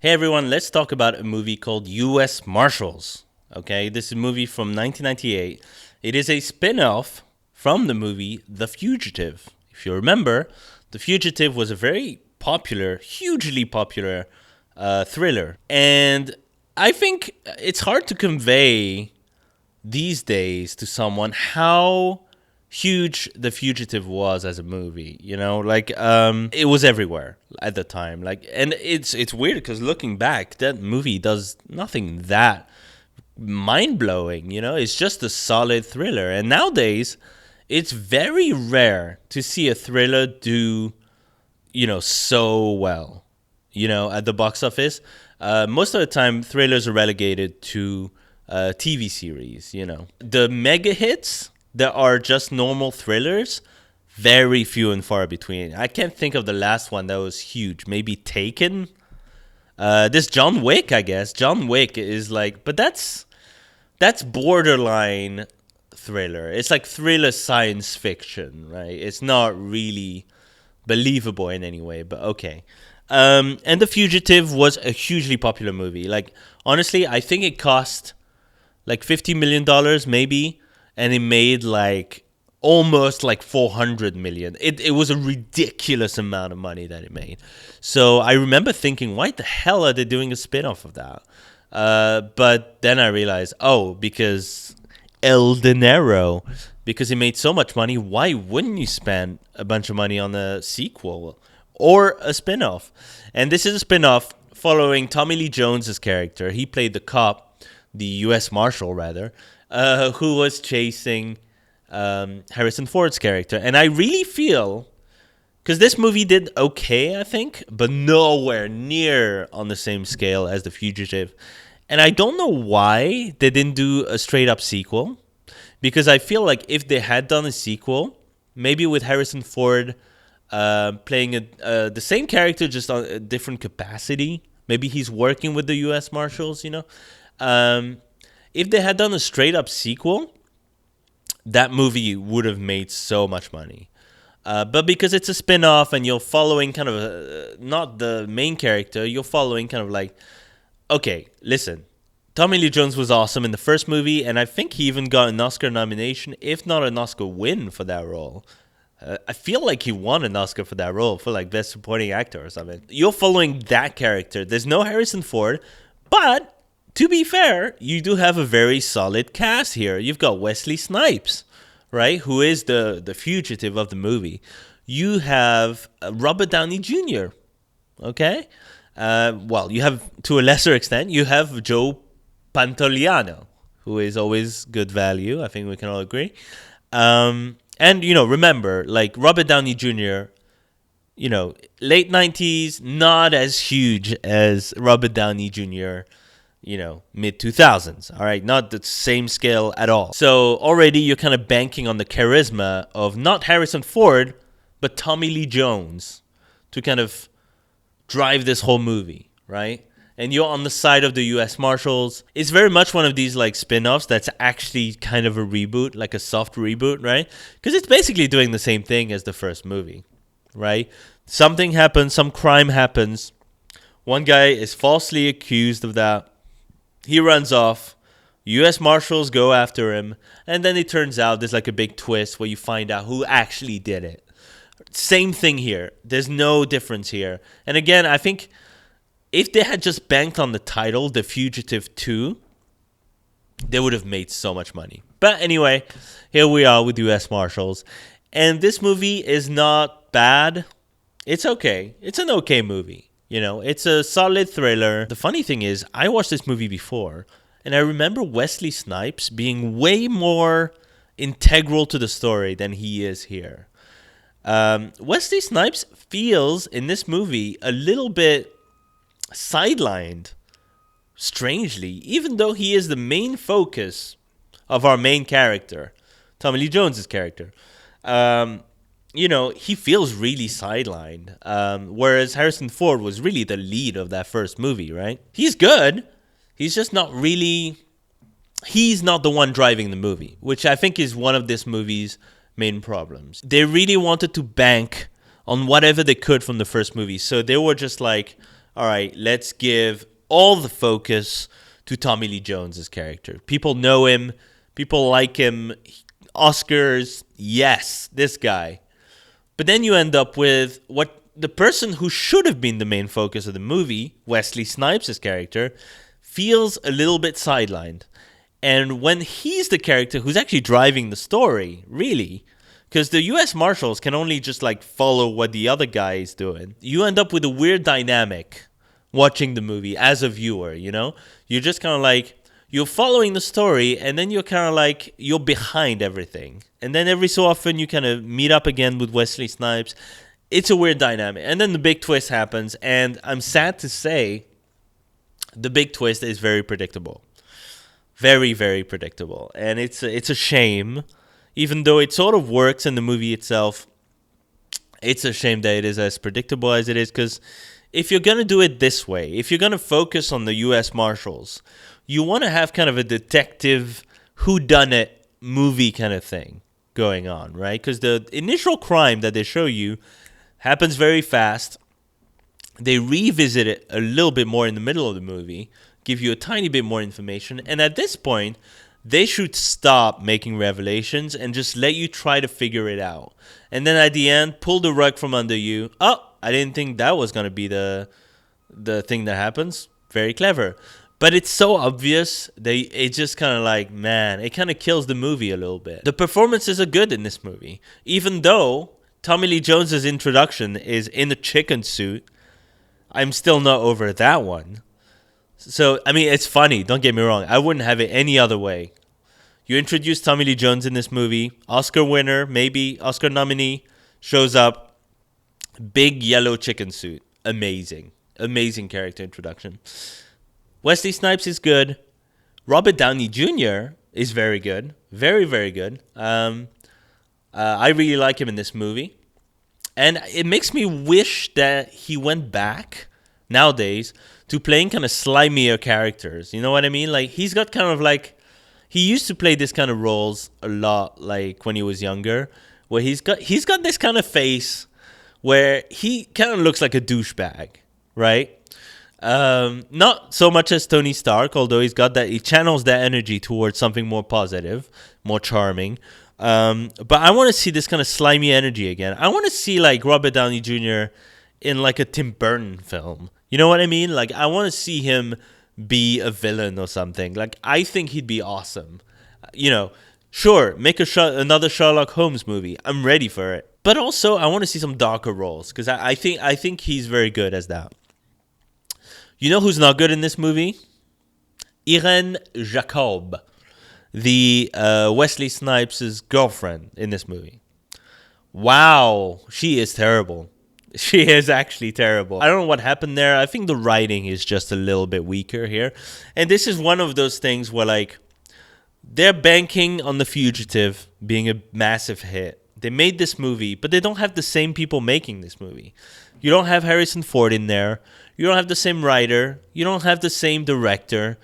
Hey everyone, let's talk about a movie called U.S. Marshals. Okay, this is a movie from 1998. It is a spin-off from the movie The Fugitive. If you remember, The Fugitive was a very popular, hugely popular thriller. And I think it's hard to convey these days to someone how huge The Fugitive was as a movie, it was everywhere at the time. And it's weird because looking back, that movie does nothing that mind-blowing, it's just a solid thriller. And nowadays it's very rare to see a thriller do so well at the box office. Most of the time thrillers are relegated to TV series. The mega hits that are just normal thrillers, very few and far between. I can't think of the last one that was huge. Maybe Taken. This John Wick, I guess. John Wick is but that's borderline thriller. It's like thriller science fiction, right? It's not really believable in any way, but okay. And The Fugitive was a hugely popular movie. Honestly, I think it cost $50 million maybe, and it made almost $400 million. It was a ridiculous amount of money that it made. So I remember thinking, why the hell are they doing a spin-off of that? But then I realized, because El Dinero, because it made so much money, why wouldn't you spend a bunch of money on a sequel or a spin-off? And this is a spin-off following Tommy Lee Jones's character. He played the cop, the U.S. Marshal rather, who was chasing Harrison Ford's character. And I really feel, because this movie did okay, I think, but nowhere near on the same scale as The Fugitive. And I don't know why they didn't do a straight-up sequel, because I feel like if they had done a sequel, maybe with Harrison Ford playing the same character, just on a different capacity. Maybe he's working with the U.S. Marshals, If they had done a straight-up sequel, that movie would have made so much money. But because it's a spin-off and you're following kind of not the main character, you're following kind of okay, listen, Tommy Lee Jones was awesome in the first movie, and I think he even got an Oscar nomination, if not an Oscar win for that role. I feel like he won an Oscar for that role, for Best Supporting Actor or something. You're following that character. There's no Harrison Ford, but to be fair, you do have a very solid cast here. You've got Wesley Snipes, right, who is the fugitive of the movie. You have Robert Downey Jr., okay? You have, to a lesser extent, you have Joe Pantoliano, who is always good value. I think we can all agree. And, remember, Robert Downey Jr., late 90s, not as huge as Robert Downey Jr., mid 2000s. All right. Not the same scale at all. So already you're kind of banking on the charisma of not Harrison Ford, but Tommy Lee Jones to kind of drive this whole movie. Right. And you're on the side of the U.S. Marshals. It's very much one of these spin-offs that's actually kind of a reboot, like a soft reboot. Right. Because it's basically doing the same thing as the first movie. Right. Something happens. Some crime happens. One guy is falsely accused of that. He runs off. U.S. Marshals go after him. And then it turns out there's a big twist where you find out who actually did it. Same thing here. There's no difference here. And again, I think if they had just banked on the title, The Fugitive 2, they would have made so much money. But anyway, here we are with U.S. Marshals. And this movie is not bad. It's okay. It's an okay movie. It's a solid thriller. The funny thing is, I watched this movie before, and I remember Wesley Snipes being way more integral to the story than he is here. Wesley Snipes feels, in this movie, a little bit sidelined, strangely, even though he is the main focus of our main character, Tommy Lee Jones's character. He feels really sidelined. Whereas Harrison Ford was really the lead of that first movie, right? He's good. He's just not really... He's not the one driving the movie, which I think is one of this movie's main problems. They really wanted to bank on whatever they could from the first movie. So they were just all right, let's give all the focus to Tommy Lee Jones's character. People know him, people like him, Oscars, yes, this guy. But then you end up with what the person who should have been the main focus of the movie, Wesley Snipes' character, feels a little bit sidelined. And when he's the character who's actually driving the story, really, because the US Marshals can only just like follow what the other guy is doing, you end up with a weird dynamic watching the movie as a viewer, you know? You're just kind of like, you're following the story, and then you're kind of like, you're behind everything. And then every so often you kind of meet up again with Wesley Snipes. It's a weird dynamic. And then the big twist happens, and I'm sad to say, the big twist is very predictable. Very, very predictable. And it's a shame, even though it sort of works in the movie itself. It's a shame that it is as predictable as it is, because if you're going to do it this way, if you're going to focus on the U.S. Marshals, you want to have kind of a detective whodunit movie kind of thing going on, right? Because the initial crime that they show you happens very fast. They revisit it a little bit more in the middle of the movie, give you a tiny bit more information, and at this point, they should stop making revelations and just let you try to figure it out. And then at the end, pull the rug from under you. Oh, I didn't think that was going to be the thing that happens. Very clever. But it's so obvious, it's just kind of like, man, it kind of kills the movie a little bit. The performances are good in this movie. Even though Tommy Lee Jones's introduction is in a chicken suit, I'm still not over that one. So, I mean, it's funny, don't get me wrong. I wouldn't have it any other way. You introduce Tommy Lee Jones in this movie, Oscar winner, maybe Oscar nominee, shows up, big yellow chicken suit. Amazing. Amazing character introduction. Wesley Snipes is good. Robert Downey Jr. is very good. Very, very good. I really like him in this movie. And it makes me wish that he went back nowadays to playing kind of slimier characters. You know what I mean? Like, he's got kind of like... He used to play this kind of roles a lot, like when he was younger, where he's got this kind of face where he kind of looks like a douchebag, right? Not so much as Tony Stark, although he channels that energy towards something more positive, more charming. But I want to see this kind of slimy energy again. I want to see like Robert Downey Jr. in like a Tim Burton film. You know what I mean? Like, I want to see him be a villain or something. Like, I think he'd be awesome. You know, sure, make another Sherlock Holmes movie. I'm ready for it. But also, I want to see some darker roles, because I think he's very good as that. You know who's not good in this movie? Irene Jacob, the Wesley Snipes' girlfriend in this movie. Wow, she is terrible. She is actually terrible. I don't know what happened there. I think the writing is just a little bit weaker here. And this is one of those things where, like, they're banking on The Fugitive being a massive hit. They made this movie, but they don't have the same people making this movie. You don't have Harrison Ford in there. You don't have the same writer. You don't have the same director.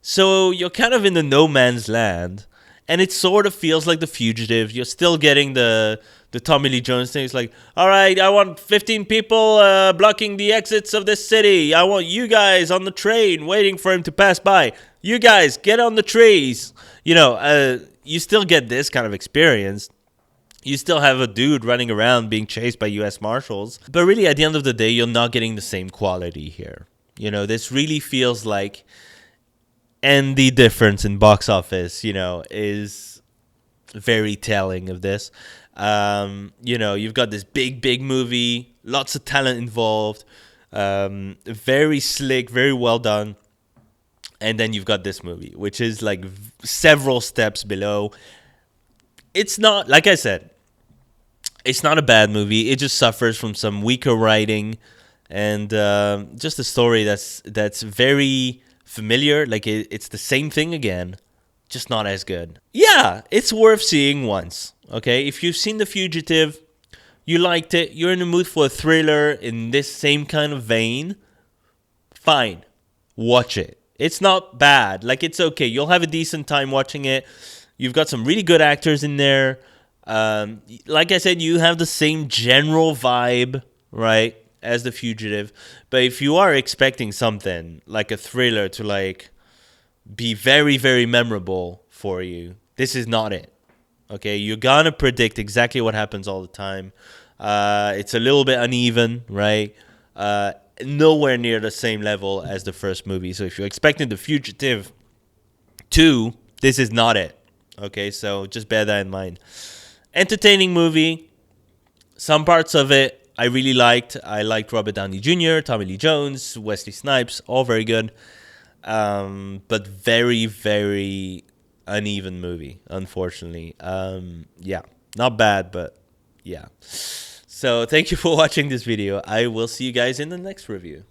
So you're kind of in the no man's land. And it sort of feels like The Fugitive. You're still getting the Tommy Lee Jones thing. It's like, all right, I want 15 people blocking the exits of this city. I want you guys on the train waiting for him to pass by. You guys, get on the trees. You know, you still get this kind of experience. You still have a dude running around being chased by U.S. Marshals. But really, at the end of the day, you're not getting the same quality here. You know, this really feels like... And the difference in box office, you know, is very telling of this. You know, you've got this big movie, lots of talent involved, very slick, very well done. And then you've got this movie, which is like several steps below. It's not, like I said, it's not a bad movie. It just suffers from some weaker writing and just a story that's very familiar. Like it's the same thing again, just not as good. Yeah, it's worth seeing once. Okay, if you've seen The Fugitive, you liked it, you're in the mood for a thriller in this same kind of vein, fine, watch it. It's not bad. Like, it's okay. You'll have a decent time watching it. You've got some really good actors in there. Like I said, you have the same general vibe, right? as The Fugitive. But if you are expecting something like a thriller to like be very, very memorable for you, this is not it. Okay, you're gonna predict exactly what happens all the time. It's a little bit uneven, right? Nowhere near the same level as the first movie. So if you're expecting The Fugitive 2, this is not it. Okay, so just bear that in mind. Entertaining movie. Some parts of it I really liked. I liked Robert Downey Jr., Tommy Lee Jones, Wesley Snipes, all very good. But very, very uneven movie, unfortunately. Yeah, not bad, but yeah. So thank you for watching this video. I will see you guys in the next review.